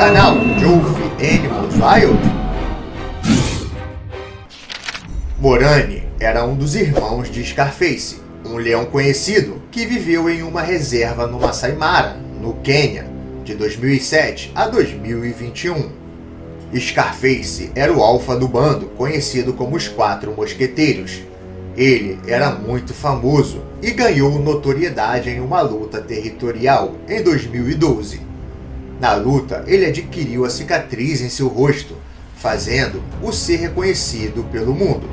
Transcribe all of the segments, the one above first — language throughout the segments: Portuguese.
canal Geoff Animals Wild. Morani era um dos irmãos de Scarface, um leão conhecido que viveu em uma reserva no Masai Mara, no Quênia, de 2007 a 2021. Scarface era o alfa do bando, conhecido como os Quatro Mosqueteiros. Ele era muito famoso e ganhou notoriedade em uma luta territorial em 2012. Na luta, ele adquiriu a cicatriz em seu rosto, fazendo-o ser reconhecido pelo mundo.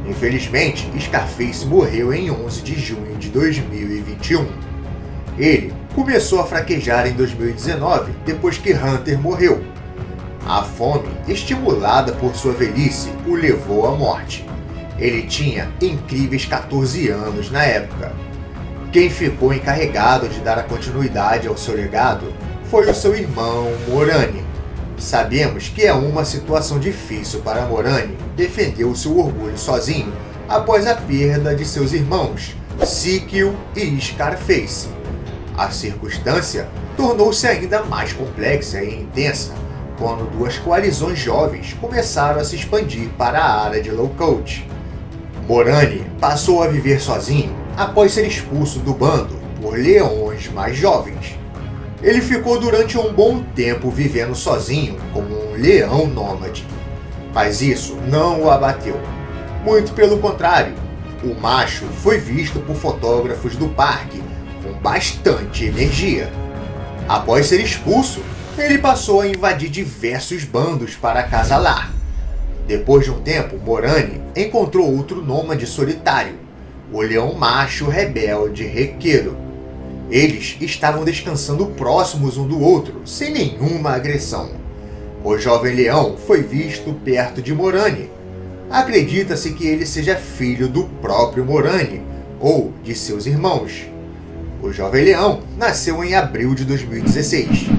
Infelizmente, Scarface morreu em 11 de junho de 2021. Ele começou a fraquejar em 2019, depois que Hunter morreu. A fome, estimulada por sua velhice, o levou à morte. Ele tinha incríveis 14 anos na época. Quem ficou encarregado de dar a continuidade ao seu legado foi o seu irmão Morani. Sabemos que é uma situação difícil para Morani defender o seu orgulho sozinho após a perda de seus irmãos, Sikil e Scarface. A circunstância tornou-se ainda mais complexa e intensa quando duas coalizões jovens começaram a se expandir para a área de Lowcote. Morani passou a viver sozinho após ser expulso do bando por leões mais jovens. Ele ficou durante um bom tempo vivendo sozinho como um leão nômade, mas isso não o abateu. Muito pelo contrário, o macho foi visto por fotógrafos do parque com bastante energia. Após ser expulso, ele passou a invadir diversos bandos para acasalar. Depois de um tempo, Morani encontrou outro nômade solitário, o leão macho rebelde Requeiro. Eles estavam descansando próximos um do outro, sem nenhuma agressão. O jovem leão foi visto perto de Morani. Acredita-se que ele seja filho do próprio Morani, ou de seus irmãos. O jovem leão nasceu em abril de 2016.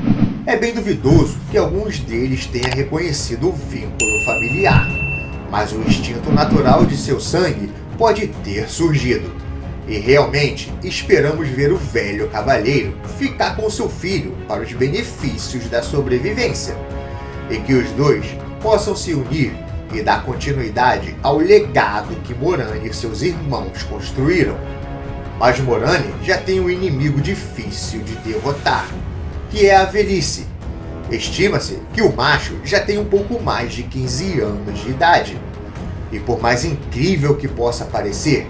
É bem duvidoso que alguns deles tenham reconhecido o vínculo familiar, mas o instinto natural de seu sangue pode ter surgido. E realmente esperamos ver o velho cavaleiro ficar com seu filho para os benefícios da sobrevivência, e que os dois possam se unir e dar continuidade ao legado que Morani e seus irmãos construíram. Mas Morani já tem um inimigo difícil de derrotar, que é a velhice. Estima-se que o macho já tem um pouco mais de 15 anos de idade. E por mais incrível que possa parecer,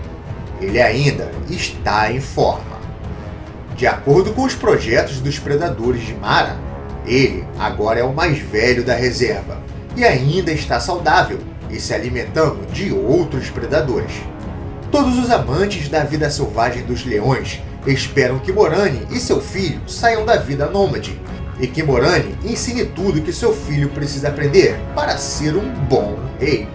ele ainda está em forma. De acordo com os projetos dos predadores de Mara, ele agora é o mais velho da reserva e ainda está saudável e se alimentando de outros predadores. Todos os amantes da vida selvagem dos leões esperam que Morani e seu filho saiam da vida nômade e que Morani ensine tudo que seu filho precisa aprender para ser um bom rei.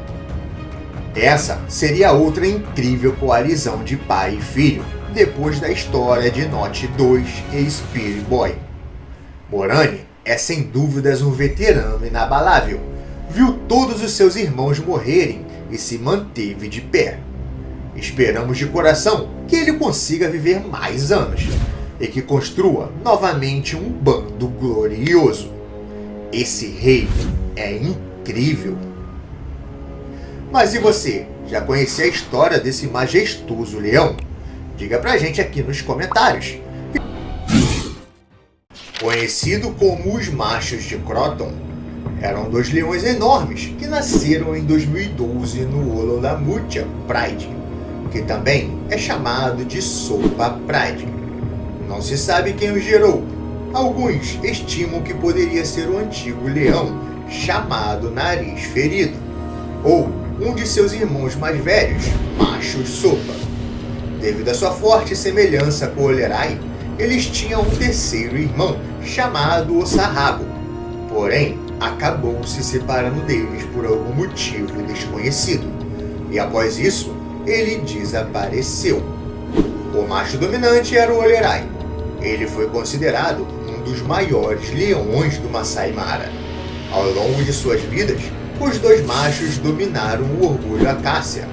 Essa seria outra incrível coalizão de pai e filho, depois da história de Notch 2 e Spear Boy. Morani é sem dúvidas um veterano inabalável. Viu todos os seus irmãos morrerem e se manteve de pé. Esperamos de coração que ele consiga viver mais anos e que construa novamente um bando glorioso. Esse rei é incrível. Mas e você? Já conhecia a história desse majestoso leão? Diga pra gente aqui nos comentários. Conhecido como os machos de Croton, eram dois leões enormes que nasceram em 2012 no Ololamutian Pride, que também é chamado de Sopa Pride. Não se sabe quem o gerou. Alguns estimam que poderia ser o antigo leão chamado Nariz Ferido, ou um de seus irmãos mais velhos, Machos Sopa. Devido à sua forte semelhança com Olerai, eles tinham um terceiro irmão chamado Ossarrabo, porém acabou se separando deles por algum motivo desconhecido, e após isso, ele desapareceu. O macho dominante era o Olerai. Ele foi considerado um dos maiores leões do Masai Mara. Ao longo de suas vidas, os dois machos dominaram o orgulho Acácia,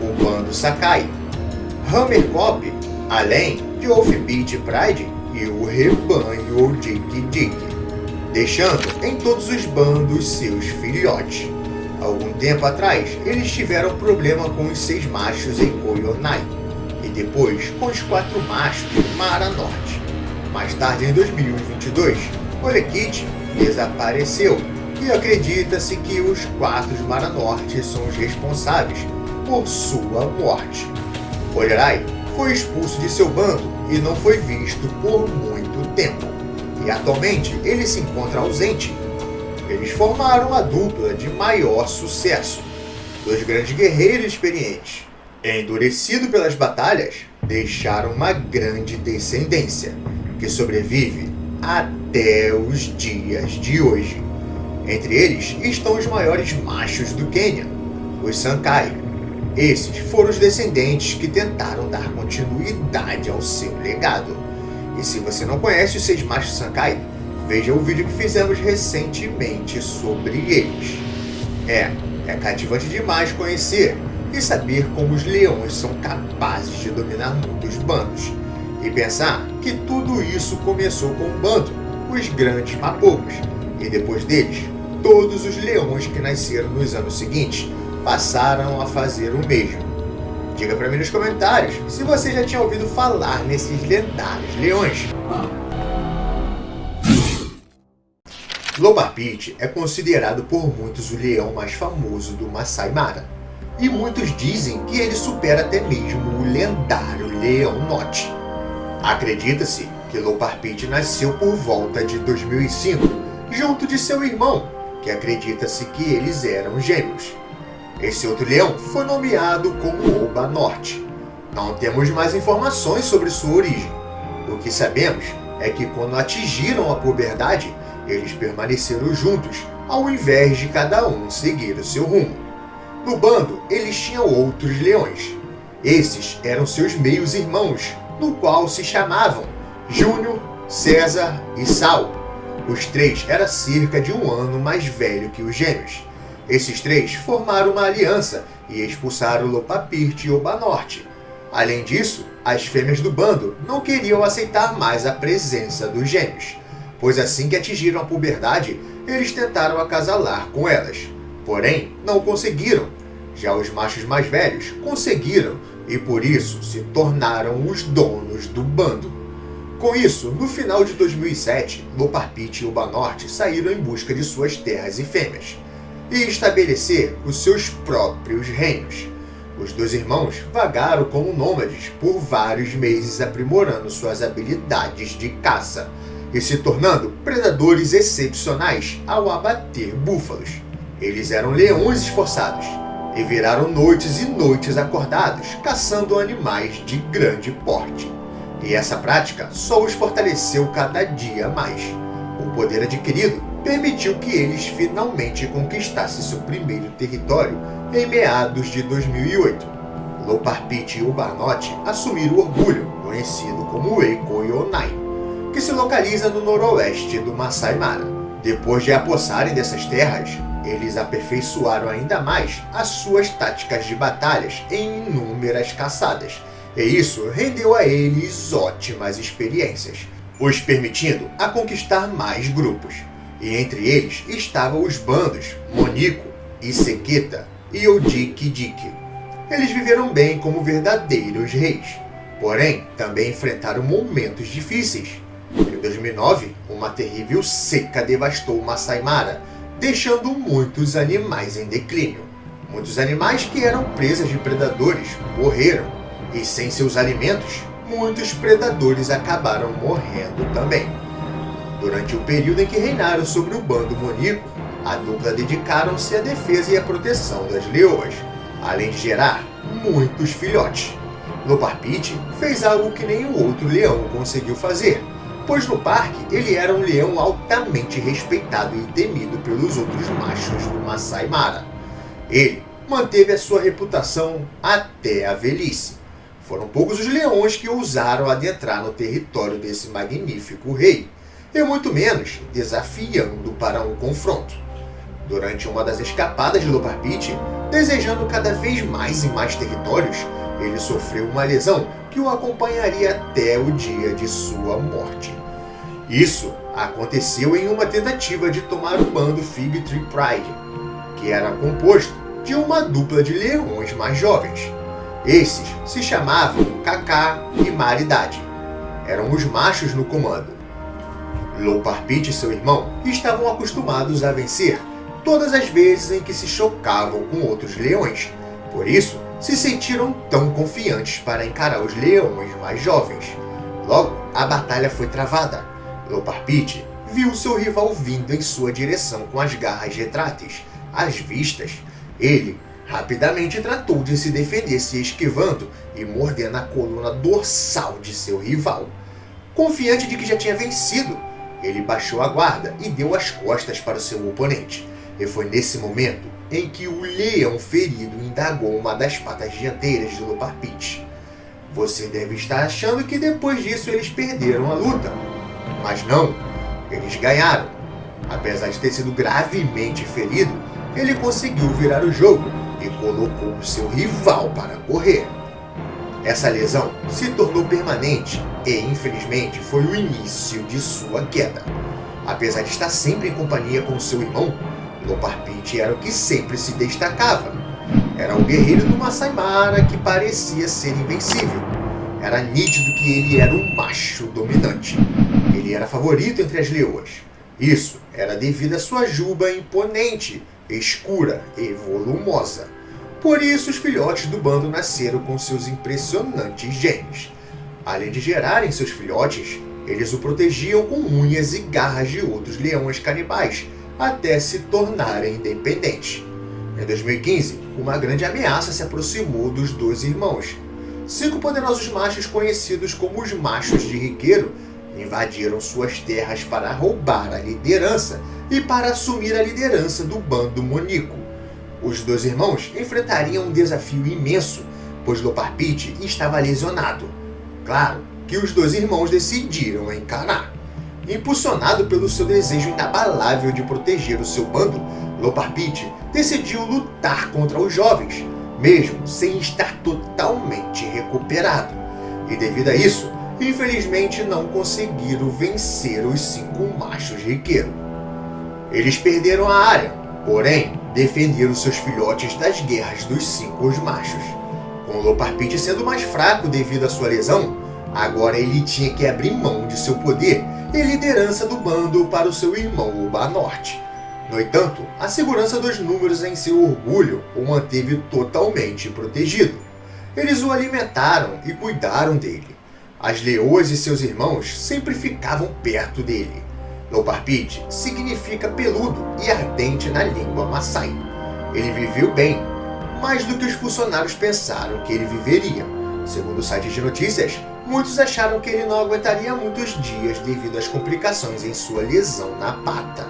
o bando Sakai, Hammer Cop, além de Wolf Beach Pride e o rebanho Ojiki Jiki. deixando em todos os bandos seus filhotes. Algum tempo atrás, eles tiveram problema com os 6 machos em Koyonai, e depois com os 4 machos em Mara Norte. Mais tarde, em 2022, Olekit desapareceu, e acredita-se que os 4 de Mara Norte são os responsáveis por sua morte. Olerai foi expulso de seu bando e não foi visto por muito tempo, e atualmente ele se encontra ausente. Eles formaram a dupla de maior sucesso, 2 grandes guerreiros experientes. Endurecido pelas batalhas, deixaram uma grande descendência, que sobrevive até os dias de hoje. Entre eles estão os maiores machos do Quênia, os Sankai. Esses foram os descendentes que tentaram dar continuidade ao seu legado. E se você não conhece os 6 machos Sankai, veja o vídeo que fizemos recentemente sobre eles. É cativante demais conhecer e saber como os leões são capazes de dominar muitos bandos. E pensar que tudo isso começou com um bando, os grandes Mapogos, e depois deles, todos os leões que nasceram nos anos seguintes passaram a fazer o mesmo. Diga para mim nos comentários se você já tinha ouvido falar nesses lendários leões. Loparpit é considerado por muitos o leão mais famoso do Masai Mara, e muitos dizem que ele supera até mesmo o lendário Leão Note. Acredita-se que Loparpit nasceu por volta de 2005, junto de seu irmão, que acredita-se que eles eram gêmeos. Esse outro leão foi nomeado como Oba Norte. Não temos mais informações sobre sua origem. O que sabemos é que quando atingiram a puberdade, eles permaneceram juntos, ao invés de cada um seguir o seu rumo. No bando, eles tinham outros leões. Esses eram seus meios-irmãos, no qual se chamavam Júnior, César e Sal. Os 3 eram cerca de 1 ano mais velho que os gêmeos. Esses 3 formaram uma aliança e expulsaram Loparpit e Oba Norte. Além disso, as fêmeas do bando não queriam aceitar mais a presença dos gêmeos, pois assim que atingiram a puberdade, eles tentaram acasalar com elas. Porém, não conseguiram. Já os machos mais velhos conseguiram e por isso se tornaram os donos do bando. Com isso, no final de 2007, Loparpit e Oba Norte saíram em busca de suas terras e fêmeas e estabelecer os seus próprios reinos. Os 2 irmãos vagaram como nômades por vários meses, aprimorando suas habilidades de caça e se tornando predadores excepcionais ao abater búfalos. Eles eram leões esforçados e viraram noites e noites acordados caçando animais de grande porte. E essa prática só os fortaleceu cada dia mais. O poder adquirido permitiu que eles finalmente conquistassem seu primeiro território em meados de 2008. Loparpit e Oba Norte assumiram o orgulho, conhecido como Koyonai, que se localiza no noroeste do Masai Mara. Depois de apossarem dessas terras, eles aperfeiçoaram ainda mais as suas táticas de batalhas em inúmeras caçadas, e isso rendeu a eles ótimas experiências, os permitindo a conquistar mais grupos. E entre eles estavam os bandos Moniko, Iseketa e Odiki-Diki. Eles viveram bem como verdadeiros reis, porém também enfrentaram momentos difíceis. Em 2009, uma terrível seca devastou o Masai Mara, deixando muitos animais em declínio. Muitos animais que eram presas de predadores morreram, e sem seus alimentos, muitos predadores acabaram morrendo também. Durante o período em que reinaram sobre o bando Moniko, a dupla dedicaram-se à defesa e à proteção das leoas, além de gerar muitos filhotes. Loparpit fez algo que nenhum outro leão conseguiu fazer, pois no parque ele era um leão altamente respeitado e temido pelos outros machos do Masai Mara. Ele manteve a sua reputação até a velhice. Foram poucos os leões que ousaram adentrar no território desse magnífico rei, e muito menos desafiando para um confronto. Durante uma das escapadas de Loparpit, desejando cada vez mais e mais territórios, ele sofreu uma lesão que o acompanharia até o dia de sua morte. Isso aconteceu em uma tentativa de tomar o bando Fig Tree Pride, que era composto de uma dupla de leões mais jovens. Esses se chamavam Kaká e Maridade. Eram os machos no comando. Loparpit e seu irmão estavam acostumados a vencer todas as vezes em que se chocavam com outros leões. Por isso, se sentiram tão confiantes para encarar os leões mais jovens. Logo, a batalha foi travada. Loparpit viu seu rival vindo em sua direção com as garras retráteis às vistas. Ele rapidamente tratou de se defender se esquivando e mordendo a coluna dorsal de seu rival. Confiante de que já tinha vencido, ele baixou a guarda e deu as costas para o seu oponente. E foi nesse momento em que o leão ferido indagou uma das patas dianteiras de Loparpit. Você deve estar achando que depois disso eles perderam a luta. Mas não, eles ganharam. Apesar de ter sido gravemente ferido, ele conseguiu virar o jogo e colocou o seu rival para correr. Essa lesão se tornou permanente e, infelizmente, foi o início de sua queda. Apesar de estar sempre em companhia com seu irmão, Loparpit era o que sempre se destacava. Era o guerreiro do Masai Mara que parecia ser invencível. Era nítido que ele era um macho dominante. Ele era favorito entre as leoas. Isso era devido à sua juba imponente, escura e volumosa. Por isso, os filhotes do bando nasceram com seus impressionantes genes. Além de gerarem seus filhotes, eles o protegiam com unhas e garras de outros leões canibais, até se tornarem independentes. Em 2015, uma grande ameaça se aproximou dos dois irmãos. 5 poderosos machos conhecidos como os Machos de Riqueiro invadiram suas terras para roubar a liderança e para assumir a liderança do bando Monico. Os dois irmãos enfrentariam um desafio imenso, pois Loparpit estava lesionado. Claro que os dois irmãos decidiram encarar. Impulsionado pelo seu desejo inabalável de proteger o seu bando, Loparpit decidiu lutar contra os jovens, mesmo sem estar totalmente recuperado. E devido a isso, infelizmente não conseguiram vencer os 5 machos riqueiros. Eles perderam a área, porém defenderam seus filhotes das guerras dos 5 machos. Com Loparpit sendo mais fraco devido à sua lesão, agora ele tinha que abrir mão de seu poder e liderança do bando para o seu irmão o Banorte. No entanto, a segurança dos números em seu orgulho o manteve totalmente protegido. Eles o alimentaram e cuidaram dele. As leoas e seus irmãos sempre ficavam perto dele. Loparpit significa peludo e ardente na língua Maasai. Ele viveu bem, mais do que os funcionários pensaram que ele viveria. Segundo o site de notícias, muitos acharam que ele não aguentaria muitos dias devido às complicações em sua lesão na pata.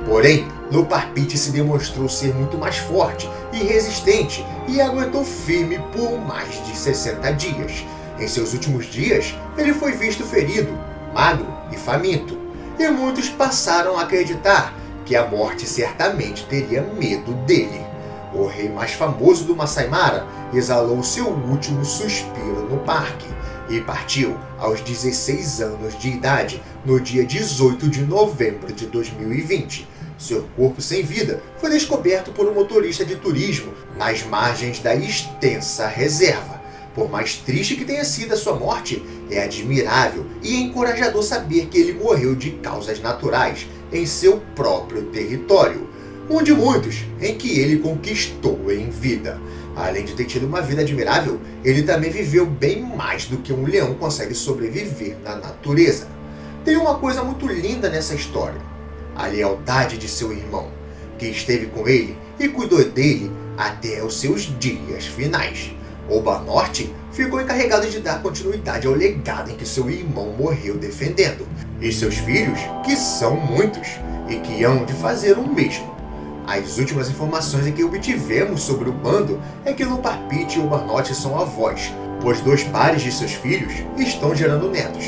Porém, Loparpit se demonstrou ser muito mais forte e resistente e aguentou firme por mais de 60 dias. Em seus últimos dias, ele foi visto ferido, magro e faminto, e muitos passaram a acreditar que a morte certamente teria medo dele. O rei mais famoso do Masai Mara exalou seu último suspiro no parque e partiu aos 16 anos de idade no dia 18 de novembro de 2020. Seu corpo sem vida foi descoberto por um motorista de turismo nas margens da extensa reserva. Por mais triste que tenha sido a sua morte, é admirável e encorajador saber que ele morreu de causas naturais em seu próprio território, um de muitos em que ele conquistou em vida. Além de ter tido uma vida admirável, ele também viveu bem mais do que um leão consegue sobreviver na natureza. Tem uma coisa muito linda nessa história: a lealdade de seu irmão, que esteve com ele e cuidou dele até os seus dias finais. O Banorte ficou encarregado de dar continuidade ao legado em que seu irmão morreu defendendo, e seus filhos, que são muitos, e que hão de fazer o mesmo. As últimas informações que obtivemos sobre o bando é que Loparpit e o Banorte são avós, pois 2 pares de seus filhos estão gerando netos.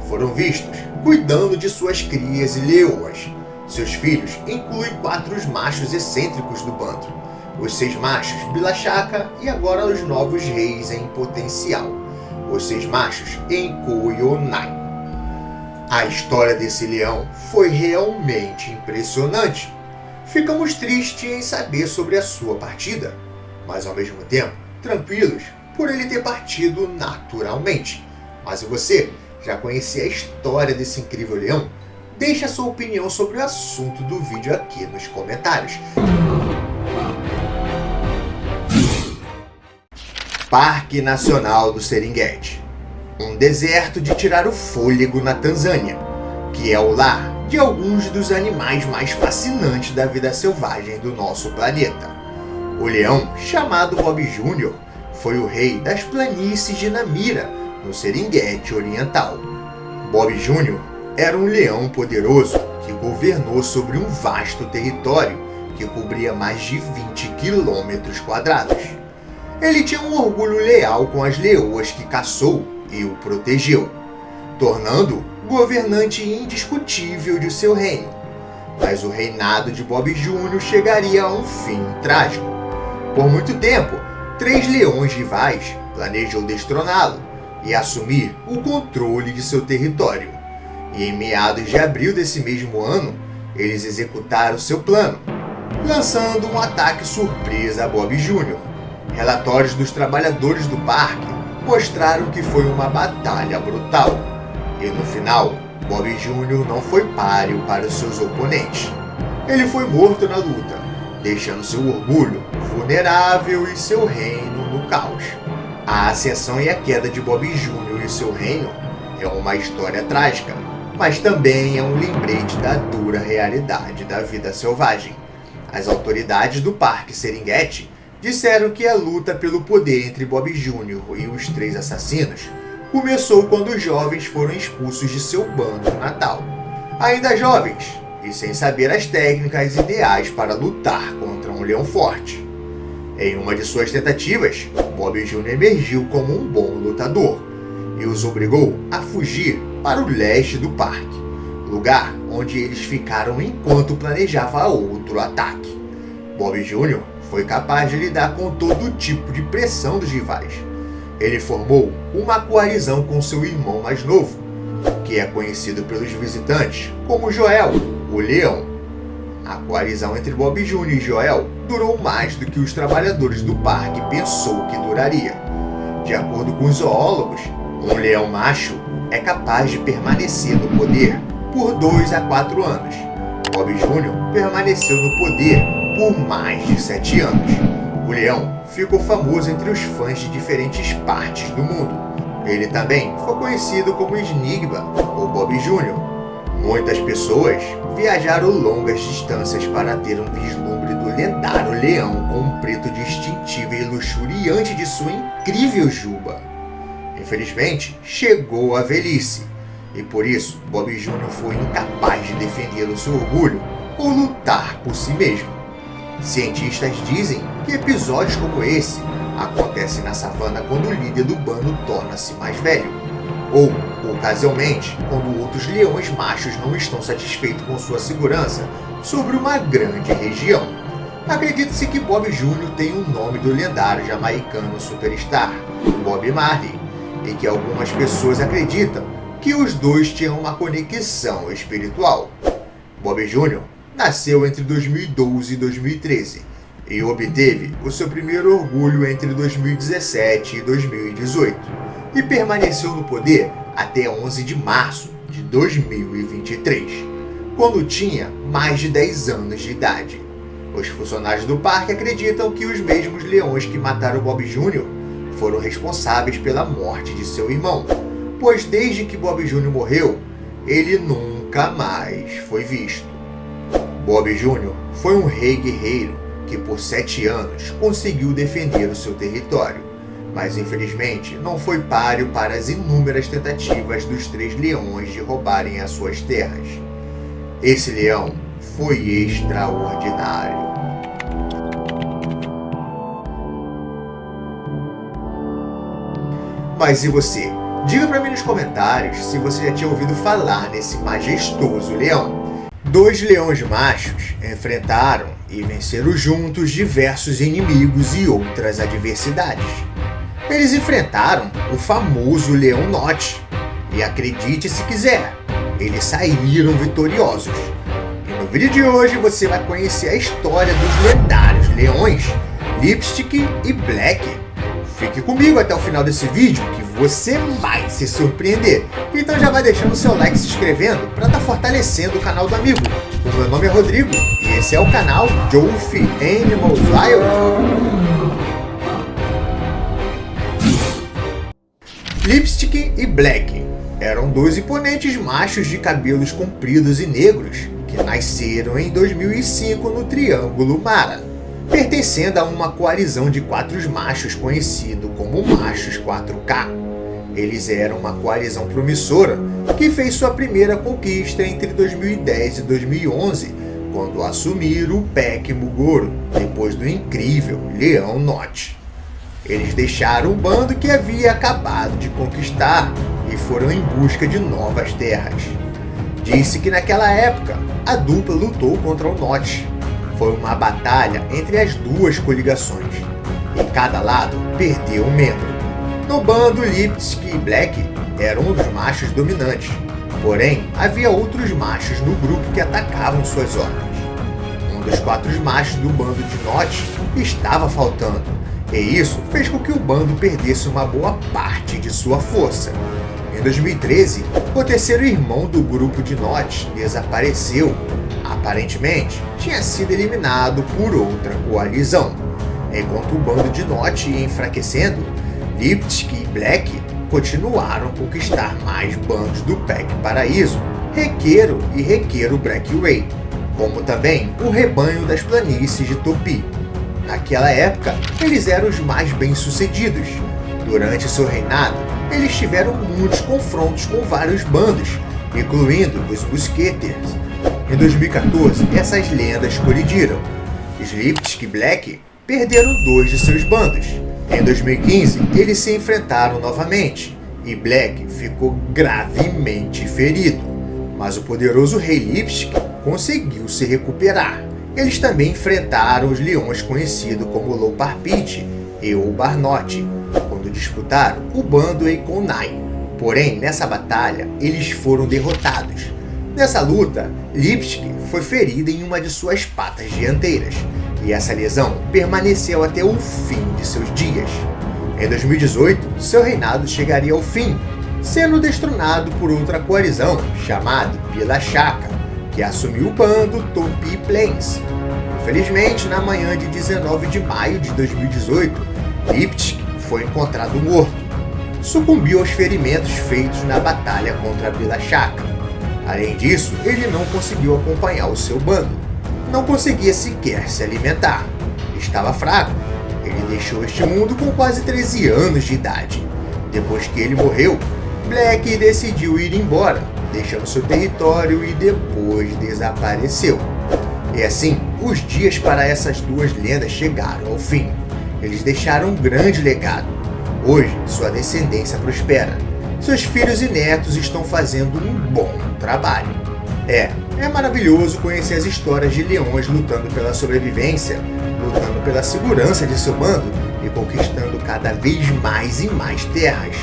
Foram vistos cuidando de suas crias e leoas. Seus filhos incluem 4 machos excêntricos do bando, os 6 machos Bilachaka e agora os novos reis em potencial, os 6 machos Enko e Onai. A história desse leão foi realmente impressionante. Ficamos tristes em saber sobre a sua partida, mas ao mesmo tempo tranquilos por ele ter partido naturalmente. Mas e você? Já conhecia a história desse incrível leão? Deixe a sua opinião sobre o assunto do vídeo aqui nos comentários. Parque Nacional do Serengeti, um deserto de tirar o fôlego na Tanzânia, que é o lar de alguns dos animais mais fascinantes da vida selvagem do nosso planeta. O leão, chamado Bob Jr., foi o rei das planícies de Namira, no Serengeti Oriental. Bob Jr. era um leão poderoso que governou sobre um vasto território que cobria mais de 20 quilômetros quadrados. Ele tinha um orgulho leal com as leoas que caçou e o protegeu, tornando-o governante indiscutível de seu reino. Mas o reinado de Bob Jr. chegaria a um fim trágico. Por muito tempo, 3 leões rivais planejou destroná-lo e assumir o controle de seu território. E em meados de abril desse mesmo ano, eles executaram seu plano, lançando um ataque surpresa a Bob Jr. Relatórios dos trabalhadores do parque mostraram que foi uma batalha brutal. E no final, Bob Jr. não foi páreo para os seus oponentes. Ele foi morto na luta, deixando seu orgulho vulnerável e seu reino no caos. A ascensão e a queda de Bob Jr. e seu reino é uma história trágica, mas também é um lembrete da dura realidade da vida selvagem. As autoridades do Parque Serengeti disseram que a luta pelo poder entre Bob Jr. e os 3 assassinos começou quando os jovens foram expulsos de seu bando natal. Ainda jovens e sem saber as técnicas ideais para lutar contra um leão forte. Em uma de suas tentativas, Bob Jr. emergiu como um bom lutador e os obrigou a fugir para o leste do parque, lugar onde eles ficaram enquanto planejava outro ataque. Bob Jr. foi capaz de lidar com todo tipo de pressão dos rivais. Ele formou uma coalizão com seu irmão mais novo, que é conhecido pelos visitantes como Joel, o leão. A coalizão entre Bob Jr. e Joel durou mais do que os trabalhadores do parque pensou que duraria. De acordo com os zoólogos, um leão macho é capaz de permanecer no poder por 2 a 4 anos. Bob Jr. permaneceu no poder por mais de 7 anos. O leão ficou famoso entre os fãs de diferentes partes do mundo. Ele também foi conhecido como Enigma ou Bob Jr. Muitas pessoas viajaram longas distâncias para ter um vislumbre do lendário leão com um preto distintivo e luxuriante de sua incrível juba. Infelizmente, chegou a velhice, e por isso Bob Jr. foi incapaz de defender o seu orgulho ou lutar por si mesmo. Cientistas dizem que episódios como esse acontecem na savana quando o líder do bando torna-se mais velho, ou, ocasionalmente, quando outros leões machos não estão satisfeitos com sua segurança sobre uma grande região. Acredita-se que Bob Jr. tem o nome do lendário jamaicano superstar, Bob Marley, e que algumas pessoas acreditam que os dois tinham uma conexão espiritual. Bob Jr. nasceu entre 2012 e 2013 e obteve o seu primeiro orgulho entre 2017 e 2018 e permaneceu no poder até 11 de março de 2023, quando tinha mais de 10 anos de idade. Os funcionários do parque acreditam que os mesmos leões que mataram Bob Jr. foram responsáveis pela morte de seu irmão, pois desde que Bob Jr. morreu, ele nunca mais foi visto. Bob Jr. foi um rei guerreiro que por 7 anos conseguiu defender o seu território, mas infelizmente não foi páreo para as inúmeras tentativas dos 3 leões de roubarem as suas terras. Esse leão foi extraordinário. Mas e você? Diga para mim nos comentários se você já tinha ouvido falar nesse majestoso leão. 2 leões machos enfrentaram e venceram juntos diversos inimigos e outras adversidades. Eles enfrentaram o famoso Leão Norte, e acredite se quiser, eles saíram vitoriosos. E no vídeo de hoje você vai conhecer a história dos lendários leões Lipstick e Black. Fique comigo até o final desse vídeo que você vai se surpreender. Então já vai deixando o seu like e se inscrevendo para estar fortalecendo o canal do amigo. O meu nome é Rodrigo e esse é o canal Jolf Animals Wild. Lipstick e Black eram dois imponentes machos de cabelos compridos e negros que nasceram em 2005 no Triângulo Mara, pertencendo a uma coalizão de 4 machos conhecido como Machos 4K. Eles eram uma coalizão promissora que fez sua primeira conquista entre 2010 e 2011, quando assumiram o Pack Mugoro, depois do incrível Leão Notch. Eles deixaram o bando que havia acabado de conquistar e foram em busca de novas terras. Disse que naquela época a dupla lutou contra o Notch. Foi uma batalha entre as duas coligações e cada lado perdeu um membro. No bando, Lipstick e Black eram os machos dominantes, porém havia outros machos no grupo que atacavam suas ordens. Um dos 4 machos do bando de Notch estava faltando, e isso fez com que o bando perdesse uma boa parte de sua força. Em 2013, o terceiro irmão do grupo de Notch desapareceu. Aparentemente, tinha sido eliminado por outra coalizão. Enquanto o bando de Notch ia enfraquecendo, Lipstick e Black continuaram a conquistar mais bandos do Pack Paraíso, Requeiro e Requeiro Brackway, como também o rebanho das planícies de Topi. Naquela época, eles eram os mais bem-sucedidos. Durante seu reinado, eles tiveram muitos confrontos com vários bandos, incluindo os Busqueters. Em 2014, essas lendas colidiram. Lipstick e Black perderam 2 de seus bandos. Em 2015, eles se enfrentaram novamente, e Black ficou gravemente ferido. Mas o poderoso rei Lipstick conseguiu se recuperar. Eles também enfrentaram os leões conhecidos como Loparpit e o Barnote, quando disputaram o bando Eikonai. Porém, nessa batalha, eles foram derrotados. Nessa luta, Lipstick foi ferida em uma de suas patas dianteiras, e essa lesão permaneceu até o fim de seus dias. Em 2018, seu reinado chegaria ao fim, sendo destronado por outra coalizão chamada Bila Shaka, que assumiu o bando Topi Plains. Infelizmente, na manhã de 19 de maio de 2018, Lipstick foi encontrado morto. Sucumbiu aos ferimentos feitos na batalha contra Bila Shaka. Além disso, ele não conseguiu acompanhar o seu bando. Não conseguia sequer se alimentar. Estava fraco. Ele deixou este mundo com quase 13 anos de idade. Depois que ele morreu, Black decidiu ir embora, deixando seu território e depois desapareceu. E assim, os dias para essas 2 lendas chegaram ao fim. Eles deixaram um grande legado. Hoje, sua descendência prospera. Seus filhos e netos estão fazendo um bom trabalho. É maravilhoso conhecer as histórias de leões lutando pela sobrevivência, lutando pela segurança de seu bando e conquistando cada vez mais e mais terras.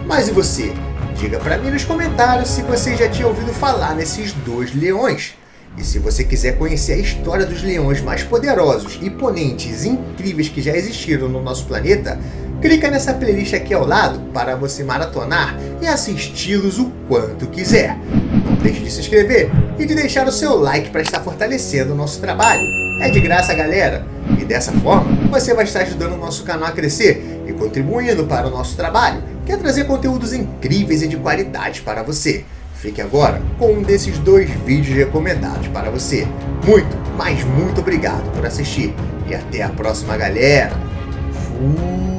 Mas e você? Diga pra mim nos comentários se você já tinha ouvido falar nesses 2 leões. E se você quiser conhecer a história dos leões mais poderosos, imponentes e incríveis que já existiram no nosso planeta, clica nessa playlist aqui ao lado para você maratonar e assisti-los o quanto quiser. Não deixe de se inscrever e de deixar o seu like para estar fortalecendo o nosso trabalho. É de graça, galera! E dessa forma, você vai estar ajudando o nosso canal a crescer e contribuindo para o nosso trabalho, que é trazer conteúdos incríveis e de qualidade para você. Fique agora com um desses 2 vídeos recomendados para você. Muito, mas muito obrigado por assistir. E até a próxima, galera. Fui!